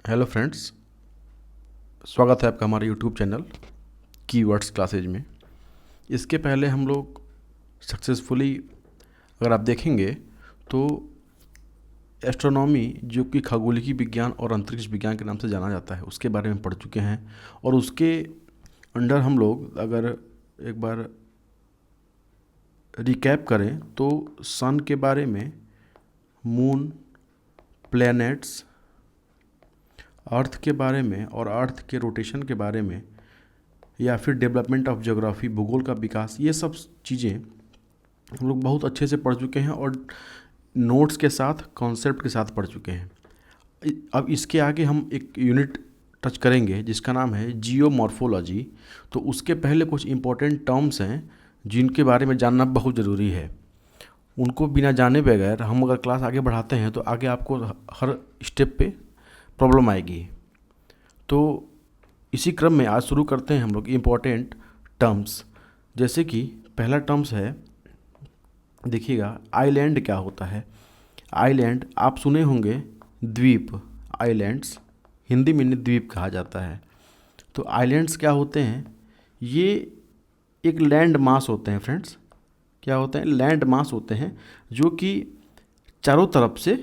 Hello friends, स्वागत है आपका हमारे यूट्यूब चैनल कीवर्ड्स क्लासेज में। इसके पहले हम लोग सक्सेसफुली, अगर आप देखेंगे तो एस्ट्रोनॉमी, जो कि खगोलीय विज्ञान और अंतरिक्ष विज्ञान के नाम से जाना जाता है, उसके बारे में पढ़ चुके हैं। और उसके अंडर हम लोग अगर एक बार रिकैप करें तो सन के बारे में, मून, प्लैनेट्स, अर्थ के बारे में और अर्थ के रोटेशन के बारे में, या फिर डेवलपमेंट ऑफ ज्योग्राफी, भूगोल का विकास, ये सब चीज़ें हम लोग बहुत अच्छे से पढ़ चुके हैं और नोट्स के साथ, कॉन्सेप्ट के साथ पढ़ चुके हैं। अब इसके आगे हम एक यूनिट टच करेंगे जिसका नाम है जियोमॉर्फोलॉजी। तो उसके पहले कुछ इंपॉर्टेंट टर्म्स हैं जिनके बारे में जानना बहुत ज़रूरी है। उनको बिना जाने बगैर हम अगर क्लास आगे बढ़ाते हैं तो आगे आपको हर स्टेप पे प्रॉब्लम आएगी। तो इसी क्रम में आज शुरू करते हैं हम लोग इम्पोर्टेंट टर्म्स। जैसे कि पहला टर्म्स है, देखिएगा, आइलैंड क्या होता है। आइलैंड आप सुने होंगे, द्वीप, आइलैंड्स हिंदी में इन्हें द्वीप कहा जाता है। तो आइलैंड्स क्या होते हैं? ये एक लैंड मास होते हैं फ्रेंड्स। क्या होते हैं? लैंड मास होते हैं जो कि चारों तरफ से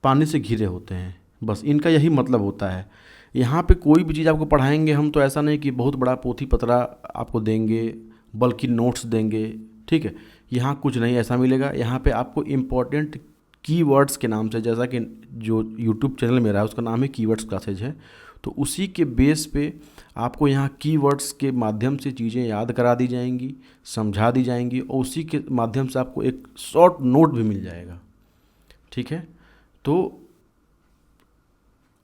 पानी से घिरे होते हैं। बस इनका यही मतलब होता है। यहाँ पे कोई भी चीज़ आपको पढ़ाएंगे हम तो ऐसा नहीं कि बहुत बड़ा पोथी पतरा आपको देंगे, बल्कि नोट्स देंगे, ठीक है। यहाँ कुछ नहीं ऐसा मिलेगा। यहाँ पे आपको इम्पोर्टेंट कीवर्ड्स के नाम से, जैसा कि जो यूट्यूब चैनल मेरा है उसका नाम है कीवर्ड्स क्लासेज है, तो उसी के बेस पे आपको यहाँ कीवर्ड्स के माध्यम से चीज़ें याद करा दी जाएंगी, समझा दी जाएंगी, और उसी के माध्यम से आपको एक शॉर्ट नोट भी मिल जाएगा, ठीक है। तो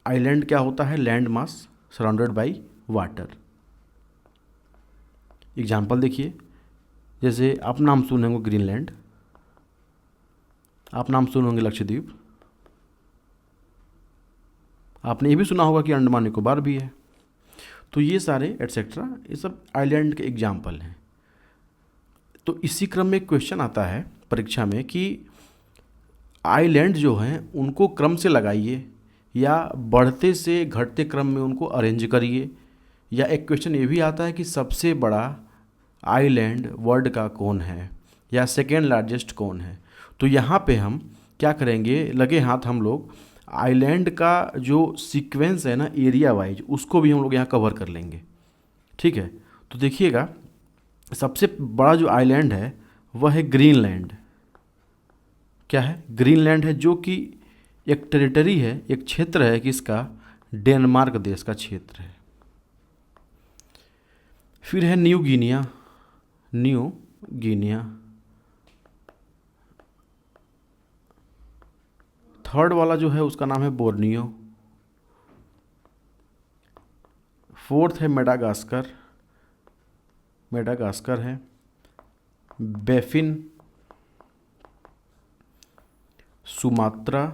आइलैंड क्या होता है? Land mass surrounded by water. Example देखिए, जैसे आप नाम सुने होंगे ग्रीनलैंड, आप नाम सुने होंगे लक्षद्वीप, आपने ये भी सुना होगा कि अंडमान निकोबार भी है। तो ये सारे एटसेट्रा, ये सब आइलैंड के एग्जाम्पल हैं। तो इसी क्रम में एक क्वेश्चन आता है परीक्षा में कि आइलैंड जो हैं उनको क्रम से लगाइए या बढ़ते से घटते क्रम में उनको अरेंज करिए। या एक क्वेश्चन ये भी आता है कि सबसे बड़ा आइलैंड वर्ल्ड का कौन है, या सेकेंड लार्जेस्ट कौन है। तो यहाँ पे हम क्या करेंगे, लगे हाथ हम लोग आइलैंड का जो सीक्वेंस है ना, एरिया वाइज, उसको भी हम लोग यहाँ कवर कर लेंगे, ठीक है। तो देखिएगा, सबसे बड़ा जो आइलैंड है वह है ग्रीनलैंड। क्या है? ग्रीनलैंड है, जो कि एक टेरिटरी है, एक क्षेत्र है किसका? डेनमार्क देश का क्षेत्र है। फिर है new Guinea, new Guinea. Third वाला जो है उसका नाम है बोर्नियो। फोर्थ है मेडागास्कर, मेडागास्कर है। Baffin, Sumatra.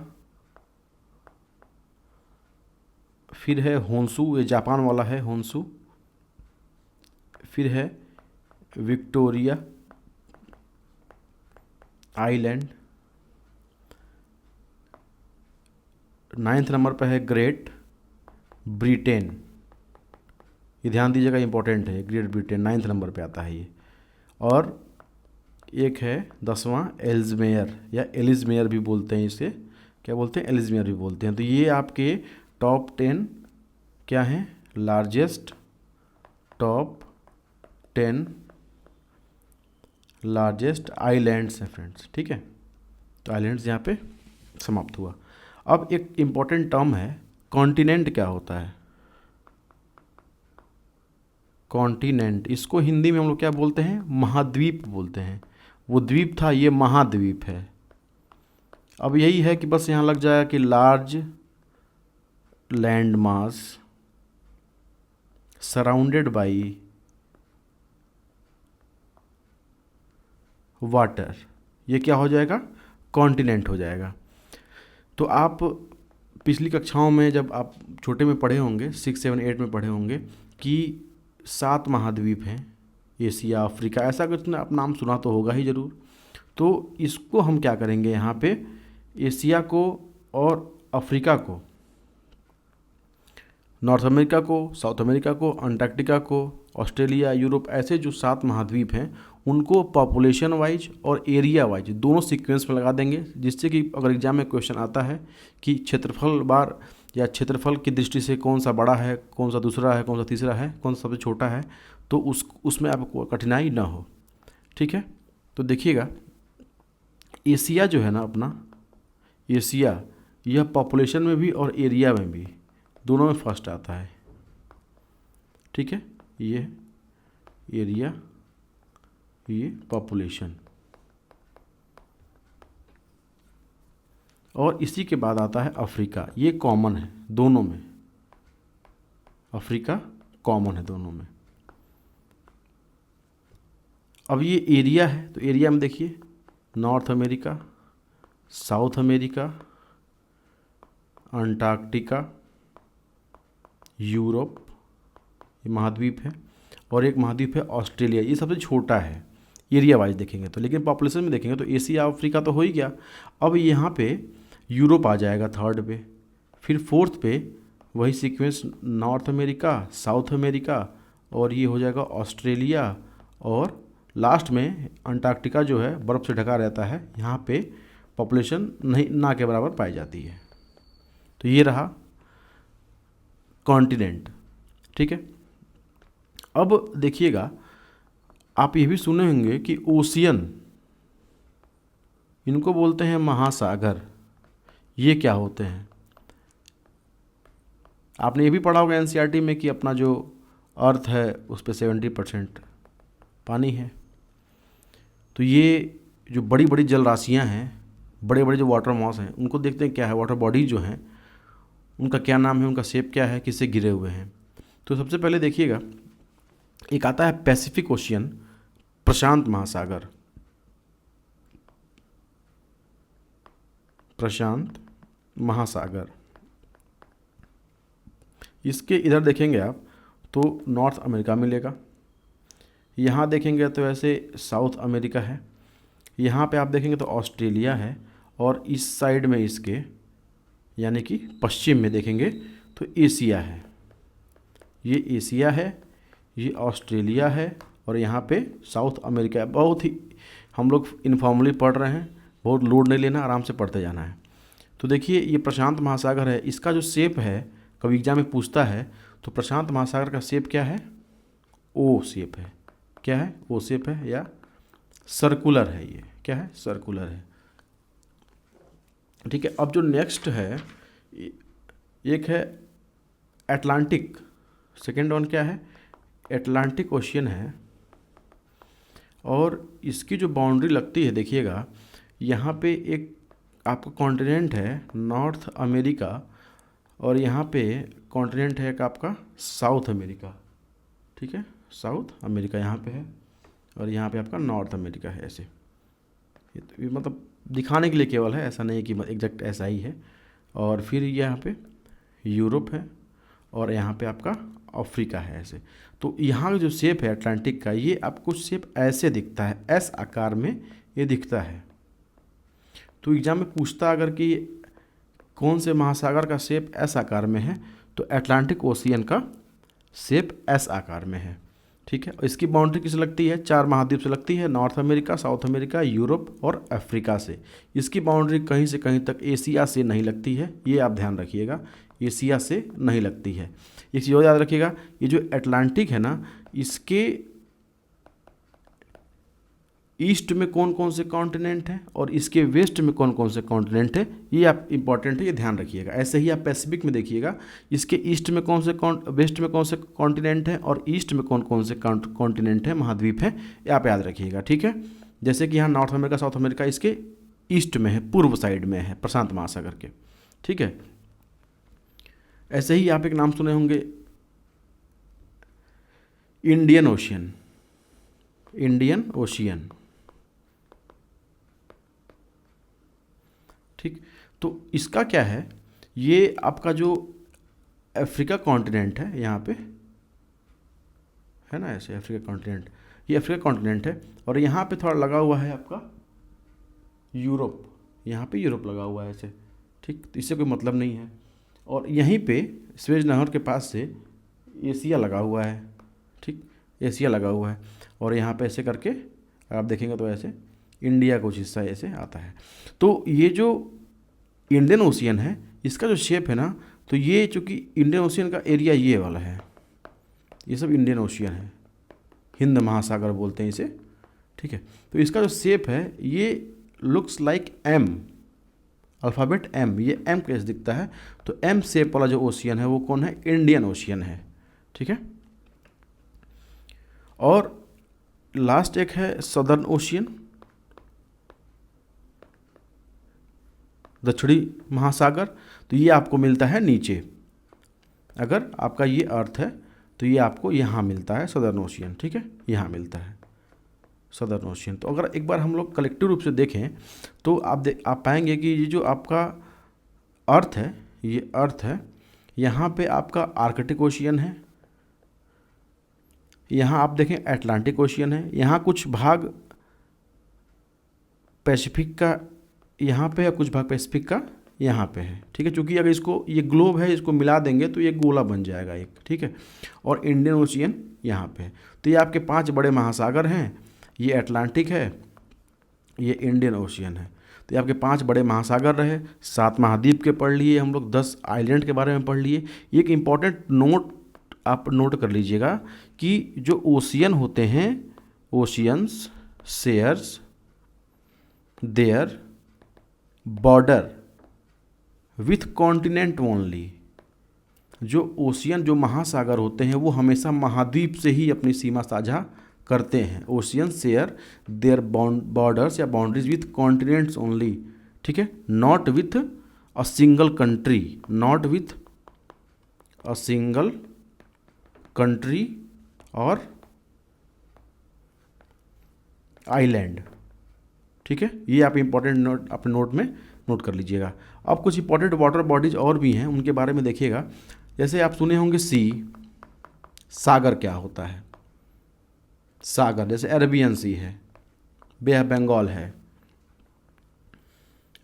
फिर है होन्सू, ये जापान वाला है होन्सू। फिर है विक्टोरिया आइलैंड। 9th नंबर पर है ग्रेट ब्रिटेन। ये ध्यान दीजिएगा, इंपॉर्टेंट है, ग्रेट ब्रिटेन 9th नंबर पे आता है ये। और एक है 10वां एल्जमेयर, या एलिजमेयर भी बोलते हैं इसे। क्या बोलते हैं? एलिजमेयर भी बोलते हैं। तो ये आपके टॉप 10 क्या हैं? लार्जेस्ट, टॉप 10 लार्जेस्ट आइलैंड्स हैं फ्रेंड्स, ठीक है। तो आइलैंड्स यहाँ पे समाप्त हुआ। अब एक इम्पॉर्टेंट टर्म है, कॉन्टिनेंट क्या होता है? कॉन्टिनेंट, इसको हिंदी में हम लोग क्या बोलते हैं? महाद्वीप बोलते हैं। वो द्वीप था, ये महाद्वीप है। अब यही है कि बस यहाँ लग जाएगा कि large land mass surrounded by water, ये क्या हो जाएगा? कॉन्टिनेंट हो जाएगा। तो आप पिछली कक्षाओं में जब आप छोटे में पढ़े होंगे, 6, 7, 8 में पढ़े होंगे कि 7 महाद्वीप हैं, एशिया, अफ्रीका, ऐसा कुछ ना आप नाम सुना तो होगा ही ज़रूर। तो इसको हम क्या करेंगे, यहाँ पे एशिया को और अफ्रीका को नॉर्थ अमेरिका को, साउथ अमेरिका को, अंटार्कटिका को, ऑस्ट्रेलिया, यूरोप, ऐसे जो 7 महाद्वीप हैं उनको पॉपुलेशन वाइज और एरिया वाइज दोनों सीक्वेंस में लगा देंगे, जिससे कि अगर एग्जाम में क्वेश्चन आता है कि क्षेत्रफल बार या क्षेत्रफल की दृष्टि से कौन सा बड़ा है, कौन सा दूसरा है, कौन सा तीसरा है, कौन सा सबसे छोटा है, तो उसमें आपको कठिनाई ना हो। ठीक है, तो देखिएगा एशिया जो है ना अपना, एशिया यह पॉपुलेशन में भी और एरिया में भी दोनों में फर्स्ट आता है। ठीक है, ये एरिया, ये पॉपुलेशन, और इसी के बाद आता है अफ्रीका। ये कॉमन है दोनों में, अफ्रीका कॉमन है दोनों में। अब ये एरिया है, तो एरिया में देखिए north America, south America, Antarctica, Europe, ये महाद्वीप है, और एक महाद्वीप है ऑस्ट्रेलिया, ये सबसे छोटा है एरिया वाइज देखेंगे तो। लेकिन पॉपुलेशन में देखेंगे तो एशिया, अफ्रीका तो हो ही गया। अब यहाँ पे यूरोप आ जाएगा थर्ड पे, फिर फोर्थ पे वही sequence north America, south America, और ये हो जाएगा ऑस्ट्रेलिया, और लास्ट में अंटार्कटिका जो है बर्फ़ से ढका रहता है, यहाँ पे पॉपुलेशन नहीं ना के बराबर पाई जाती है। तो ये रहा कॉन्टिनेंट। ठीक है, अब देखिएगा आप ये भी सुने होंगे कि ओशियन, इनको बोलते हैं महासागर। ये क्या होते हैं? आपने ये भी पढ़ा होगा एनसीईआरटी में कि अपना जो अर्थ है उस पर 70% पानी है। तो ये जो बड़ी बड़ी जल राशियाँ हैं, बड़े बड़े जो वाटर मॉस हैं, उनको देखते हैं क्या है, वाटर बॉडी जो हैं उनका क्या नाम है, उनका शेप क्या है, किससे घिरे हुए हैं। तो सबसे पहले देखिएगा एक आता है पैसिफिक ओशियन, प्रशांत महासागर, प्रशांत महासागर। इसके इधर देखेंगे आप तो नॉर्थ अमेरिका मिलेगा, यहाँ देखेंगे तो ऐसे साउथ अमेरिका है, यहाँ पे आप देखेंगे तो ऑस्ट्रेलिया है, और इस साइड में इसके यानी कि पश्चिम में देखेंगे तो एशिया है। ये एशिया है, ये ऑस्ट्रेलिया है, और यहाँ पे साउथ अमेरिका है। बहुत ही हम लोग इनफॉर्मली पढ़ रहे हैं, बहुत लोड नहीं लेना, आराम से पढ़ते जाना है। तो देखिए ये प्रशांत महासागर है, इसका जो शेप है कभी एग्जाम में पूछता है तो प्रशांत महासागर का शेप क्या है? ओ शेप है। क्या है? ओ शेप है या सर्कुलर है। ये क्या है? सर्कुलर है। ठीक है, अब जो नेक्स्ट है एक है अटलांटिक, सेकेंड वन क्या है? अटलांटिक ओशियन है, और इसकी जो बाउंड्री लगती है देखिएगा यहाँ पे एक आपका कॉन्टिनेंट है नॉर्थ अमेरिका, और यहाँ पे कॉन्टिनेंट है एक आपका साउथ अमेरिका। ठीक है, साउथ अमेरिका यहाँ पे है, और यहाँ पे आपका नॉर्थ अमेरिका है। ऐसे ये मतलब दिखाने के लिए केवल है, ऐसा नहीं है कि एग्जैक्ट ऐसा ही है। और फिर यहाँ पे यूरोप है, और यहाँ पे आपका अफ्रीका है ऐसे। तो यहाँ का जो शेप है अटलांटिक का, ये आपको शेप ऐसे दिखता है, एस आकार में ये दिखता है। तो एग्जाम में पूछता अगर कि कौन से महासागर का शेप एस आकार में है, तो अटलांटिक ओशियन का शेप एस आकार में है। ठीक है, और इसकी बाउंड्री किस लगती है? 4 महाद्वीप से लगती है, north America, south America, Europe और अफ्रीका से। इसकी बाउंड्री कहीं से कहीं तक एशिया से नहीं लगती है, ये आप ध्यान रखिएगा, एशिया से नहीं लगती है। एक चीज़ और याद रखिएगा, ये जो अटलांटिक है ना, इसके ईस्ट में कौन कौन से कॉन्टिनेंट हैं और इसके वेस्ट में कौन कौन से कॉन्टिनेंट है, ये आप इंपॉर्टेंट है, ये ध्यान रखिएगा। ऐसे ही आप पैसिफिक में देखिएगा, इसके ईस्ट में कौन से वेस्ट में कौन से कॉन्टिनेंट है और ईस्ट में कौन कौन से कॉन्टिनेंट है, महाद्वीप है, ये आप याद रखिएगा। ठीक है, जैसे कि यहाँ नॉर्थ अमेरिका, साउथ अमेरिका इसके ईस्ट में है, पूर्व साइड में है प्रशांत महासागर के। ठीक है, ऐसे ही आप एक नाम सुने होंगे इंडियन ओशियन, इंडियन ओशियन। ठीक, तो इसका क्या है, ये आपका जो अफ्रीका कॉन्टिनेंट है यहाँ पे है ना, ऐसे अफ्रीका कॉन्टिनेंट, ये अफ्रीका कॉन्टिनेंट है, और यहाँ पे थोड़ा लगा हुआ है आपका यूरोप, यहाँ पे यूरोप लगा हुआ है ऐसे। ठीक, तो इससे कोई मतलब नहीं है। और यहीं पे स्वेज नहर के पास से एशिया लगा हुआ है, ठीक, एशिया लगा हुआ है। और यहाँ पे ऐसे करके आप देखेंगे तो ऐसे इंडिया का कुछ हिस्सा ऐसे आता है। तो ये जो इंडियन ओशियन है इसका जो शेप है ना, तो ये चूँकि इंडियन ओशियन का एरिया ये वाला है, ये सब इंडियन ओशियन है, हिंद महासागर बोलते हैं इसे, ठीक है। तो इसका जो शेप है ये looks like M, alphabet M, ये एम कैसे दिखता है, तो एम शेप वाला जो ओशियन है वो कौन है, इंडियन ओशियन है, ठीक है। और लास्ट एक है सदर्न ओशियन, दक्षिणी महासागर, तो ये आपको मिलता है नीचे, अगर आपका ये अर्थ है तो ये आपको यहाँ मिलता है सदर्न ओशियन, ठीक है, यहाँ मिलता है सदर्न ओशियन। तो अगर एक बार हम लोग कलेक्टिव रूप से देखें तो आप पाएंगे कि ये जो आपका अर्थ है, ये अर्थ है, यहाँ पे आपका आर्कटिक ओशियन है, यहाँ आप देखें अटलांटिक ओशियन है, यहाँ कुछ भाग पैसिफिक का यहाँ पे है, कुछ भाग पैसिफिक का यहाँ पे है, ठीक है। चूँकि अगर इसको, ये ग्लोब है, इसको मिला देंगे तो ये गोला बन जाएगा एक, ठीक है। और इंडियन ओशियन यहाँ पे है। तो ये आपके 5 बड़े महासागर हैं, ये अटलांटिक है, ये इंडियन ओशियन है। तो ये आपके 5 बड़े महासागर रहे, 7 महाद्वीप के पढ़ लिए हम लोग, 10 आइलैंड के बारे में पढ़ लिए। एक इम्पॉर्टेंट नोट आप नोट कर लीजिएगा कि जो ओशियन होते हैं, oceans shares their border with continent only. जो ओशियन, जो महासागर होते हैं वो हमेशा महाद्वीप से ही अपनी सीमा साझा करते हैं। ओशियन शेयर देयर बॉर्डर्स या बाउंड्रीज विथ कॉन्टिनेंट्स ओनली, ठीक है, not with a single country, not with a single country और आइलैंड, ठीक है। ये आप इंपॉर्टेंट नोट अपने नोट में नोट कर लीजिएगा। अब कुछ इंपॉर्टेंट वाटर बॉडीज और भी हैं, उनके बारे में देखिएगा। जैसे आप सुने होंगे सी, सागर क्या होता है, सागर जैसे अरेबियन सी है, बे ऑफ बंगाल है,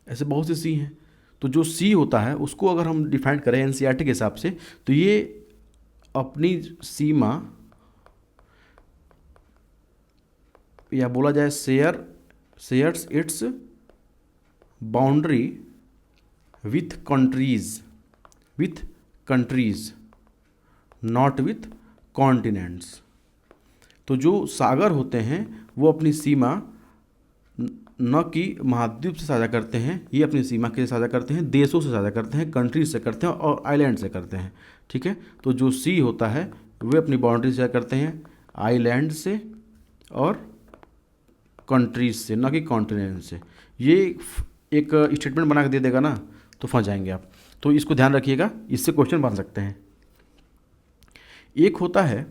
ऐसे बहुत से सी हैं। तो जो सी होता है उसको अगर हम डिफाइन करें एनसीईआरटी के हिसाब से, तो ये अपनी सीमा, या बोला जाए shares it's boundary with countries not with continents. तो जो सागर होते हैं वो अपनी सीमा न कि महाद्वीप से साझा करते हैं, ये अपनी सीमा के साझा करते हैं, देशों से साझा करते हैं, कंट्रीज से करते हैं और आइलैंड से करते हैं, ठीक है। तो जो सी होता है वे अपनी बाउंड्री से करते हैं आइलैंड से और कंट्रीज से, न कि कॉन्टिनेंट से। ये एक स्टेटमेंट बना के दे देगा ना तो फंस जाएंगे आप। तो इसको ध्यान रखिएगा, इससे क्वेश्चन बन सकते हैं। एक होता है,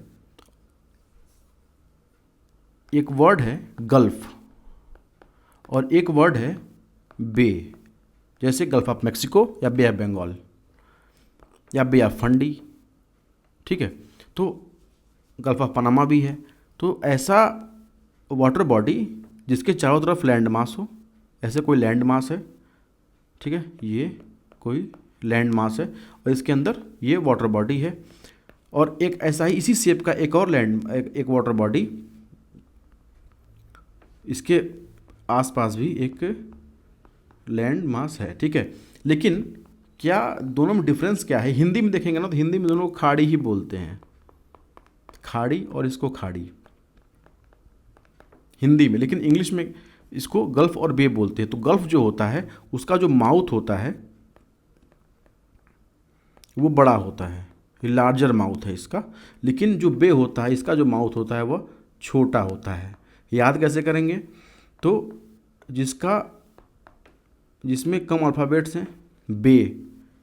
एक वर्ड है गल्फ और एक वर्ड है बे, जैसे गल्फ ऑफ मैक्सिको या बे ऑफ बंगाल या बे ऑफ फंडी, ठीक है। तो गल्फ ऑफ पनामा भी है। तो ऐसा वाटर बॉडी जिसके चारों तरफ लैंड मास हो, ऐसे कोई लैंड मास है, ठीक है, ये कोई लैंड मास है और इसके अंदर ये वाटर बॉडी है। और एक ऐसा ही इसी शेप का एक और एक वाटर बॉडी, इसके आसपास भी एक लैंड मास है, ठीक है। लेकिन क्या दोनों में डिफरेंस क्या है? हिंदी में देखेंगे ना तो हिंदी में दोनों खाड़ी ही बोलते हैं, खाड़ी और इसको खाड़ी हिंदी में, लेकिन इंग्लिश में इसको गल्फ और बे बोलते हैं। तो गल्फ जो होता है उसका जो माउथ होता है वो बड़ा होता है, ये लार्जर माउथ है इसका। लेकिन जो बे होता है इसका जो माउथ होता है वह छोटा होता है। याद कैसे करेंगे? तो जिसमें कम अल्फ़ाबेट्स हैं, बे,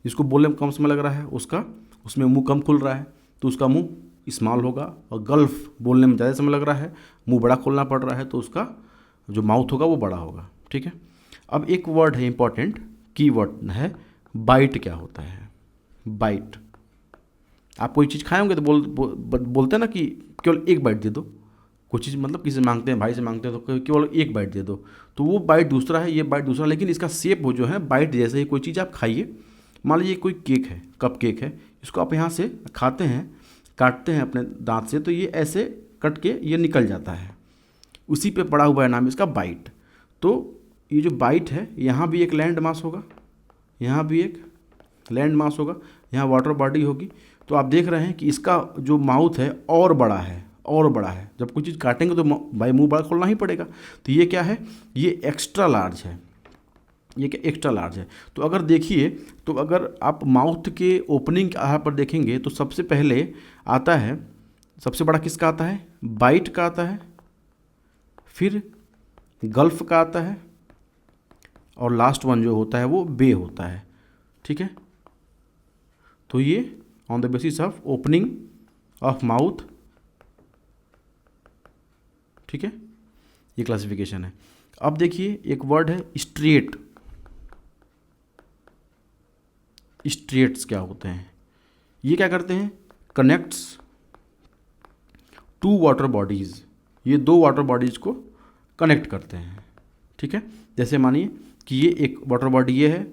जिसको बोलने में कम समय लग रहा है उसमें मुंह कम खुल रहा है तो उसका मुंह स्मॉल होगा, और गल्फ बोलने में ज़्यादा समय लग रहा है, मुंह बड़ा खोलना पड़ रहा है तो उसका जो माउथ होगा वो बड़ा होगा, ठीक है। अब एक वर्ड है इंपॉर्टेंट, की वर्ड है बाइट। क्या होता है बाइट? आप कोई चीज़ खाए होंगे तो बोलते हैं ना कि केवल एक बाइट दे दो। कुछ चीज़ मतलब किसी से मांगते हैं, भाई से मांगते हैं तो केवल एक बाइट दे दो, तो वो बाइट दूसरा है, ये बाइट दूसरा। लेकिन इसका शेप वो जो है बाइट जैसे ही कोई चीज़ आप खाइए मान लीजिए कोई केक है, कप केक है, इसको आप यहाँ से खाते हैं, काटते हैं अपने दांत से, तो ये ऐसे कट के ये निकल जाता है, उसी पे पड़ा हुआ है नाम इसका बाइट। तो ये जो बाइट है, यहाँ भी एक लैंड मास होगा, यहाँ भी एक लैंड मास होगा, यहाँ वाटर बॉडी होगी। तो आप देख रहे हैं कि इसका जो माउथ है और बड़ा है, और बड़ा है। जब कोई चीज़ काटेंगे तो भाई मुंह बड़ा खोलना ही पड़ेगा। तो ये क्या है, ये एक्स्ट्रा लार्ज है, ये क्या एक्स्ट्रा लार्ज है। तो अगर देखिए, तो अगर आप माउथ के ओपनिंग के आधार पर देखेंगे तो सबसे पहले आता है, सबसे बड़ा किसका आता है, बाइट का आता है, फिर गल्फ का आता है, और लास्ट वन जो होता है वो बे होता है। ठीक है, तो ये on the basis of opening of mouth, ठीक है, ये क्लासिफिकेशन है। अब देखिए एक वर्ड है स्ट्रेट। स्ट्रेट्स क्या होते हैं, ये क्या करते हैं, कनेक्ट्स टू वाटर बॉडीज़, ये दो वाटर बॉडीज़ को कनेक्ट करते हैं। ठीक है, जैसे मानिए कि ये एक वाटर बॉडी ये है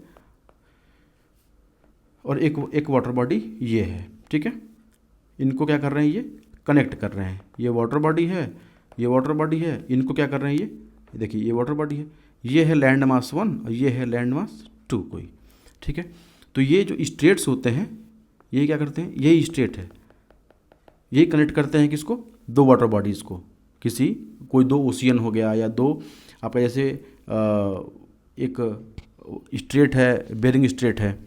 और एक वाटर बॉडी ये है। ठीक है, इनको क्या कर रहे हैं, ये कनेक्ट कर रहे हैं। ये वाटर बॉडी है, ये वाटर बॉडी है, इनको क्या कर रहे हैं, ये देखिए ये वाटर बॉडी है, ये है लैंड मास 1 और ये है लैंड मास 2 कोई। ठीक है, तो ये जो स्ट्रेट्स होते हैं ये क्या करते हैं, यही स्ट्रेट है, यही कनेक्ट करते हैं किसको, दो वाटर बॉडीज़ को, किसी कोई दो ओशियन हो गया या दो आपका जैसे एक स्ट्रेट है, बेरिंग स्ट्रेट है,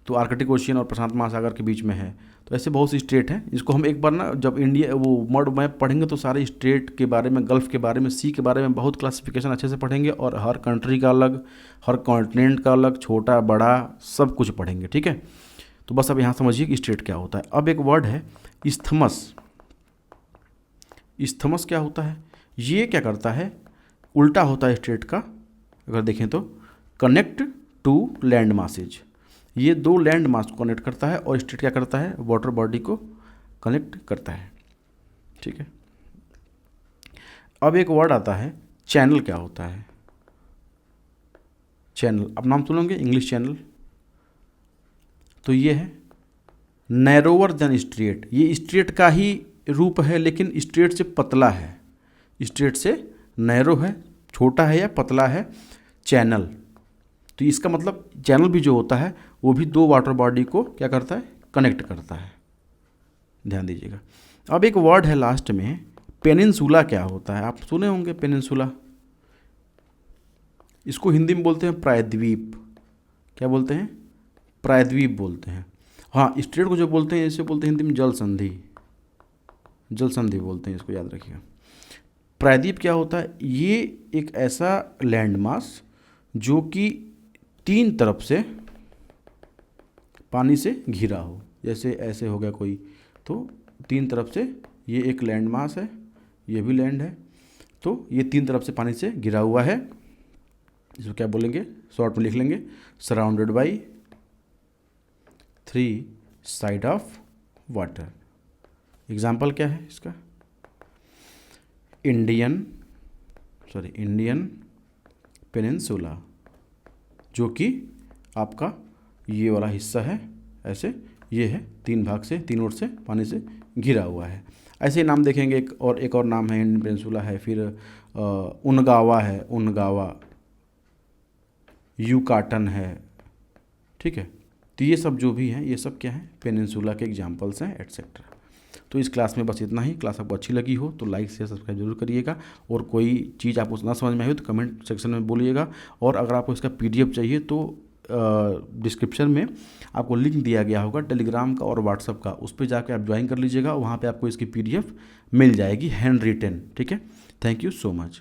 तो आर्कटिक ओशियन और प्रशांत महासागर के बीच में है। तो ऐसे बहुत सी स्ट्रेट हैं, इसको हम एक बार ना जब इंडिया वो वर्ल्ड मैप पढ़ेंगे तो सारे स्ट्रेट के बारे में, गल्फ के बारे में, सी के बारे में बहुत क्लासिफिकेशन अच्छे से पढ़ेंगे, और हर कंट्री का अलग, हर कॉन्टिनेंट का अलग, छोटा बड़ा सब कुछ पढ़ेंगे। ठीक है, तो बस अब यहाँ समझिए कि स्ट्रेट क्या होता है। अब एक वर्ड है इस्थमस। इस्थमस क्या होता है, ये क्या करता है, उल्टा होता है स्ट्रेट का, अगर देखें तो कनेक्ट टू लैंड मासेज, ये दो लैंड मास को कनेक्ट करता है, और स्ट्रेट क्या करता है, वाटर बॉडी को कनेक्ट करता है। ठीक है, अब एक वर्ड आता है चैनल। क्या होता है चैनल, आप नाम सुनोगे इंग्लिश चैनल, तो ये है नैरोवर देन स्ट्रेट, ये स्ट्रेट का ही रूप है लेकिन स्ट्रेट से पतला है, स्ट्रेट से नैरो है, छोटा है या पतला है चैनल। तो इसका मतलब चैनल भी जो होता है वो भी दो वाटर बॉडी को क्या करता है, कनेक्ट करता है, ध्यान दीजिएगा। अब एक वर्ड है लास्ट में पेनिनसुला। क्या होता है, आप सुने होंगे पेनिनसुला, इसको हिंदी में बोलते हैं प्रायद्वीप। क्या बोलते हैं, प्रायद्वीप बोलते हैं। हाँ, स्ट्रेट को जो बोलते हैं इसे बोलते हैं हिंदी में जल संधि, जल संधि बोलते हैं, इसको याद रखिएगा। प्रायद्वीप क्या होता है, ये एक ऐसा लैंड मास जो कि तीन तरफ से पानी से घिरा हो, जैसे ऐसे हो गया कोई, तो तीन तरफ से ये एक लैंड मास है, ये भी लैंड है, तो ये तीन तरफ से पानी से घिरा हुआ है। इसको क्या बोलेंगे, शॉर्ट में लिख लेंगे, surrounded by 3 side of water. Example क्या है इसका, इंडियन पेनिनसुला, जो कि आपका ये वाला हिस्सा है, ऐसे ये है, तीन भाग से, तीन ओर से पानी से घिरा हुआ है। ऐसे ही नाम देखेंगे, एक और नाम है इंडियन पेनिनसुला है, फिर उनगावा है, उनगावा, यूकाटन है। ठीक है, तो ये सब जो भी हैं ये सब क्या है, पेनिनसुला के एग्जाम्पल्स हैं एटसेट्रा। तो इस क्लास में बस इतना ही। क्लास आपको अच्छी लगी हो तो लाइक शेयर सब्सक्राइब जरूर करिएगा, और कोई चीज़ आपको ना समझ में आई हो तो कमेंट सेक्शन में बोलिएगा। और अगर आपको इसका PDF चाहिए तो डिस्क्रिप्शन में आपको लिंक दिया गया होगा टेलीग्राम का और व्हाट्सअप का, उस पर जाकर आप ज्वाइन कर लीजिएगा, वहाँ पे आपको इसकी PDF मिल जाएगी हैंड रिटन। ठीक है, थैंक यू सो मच।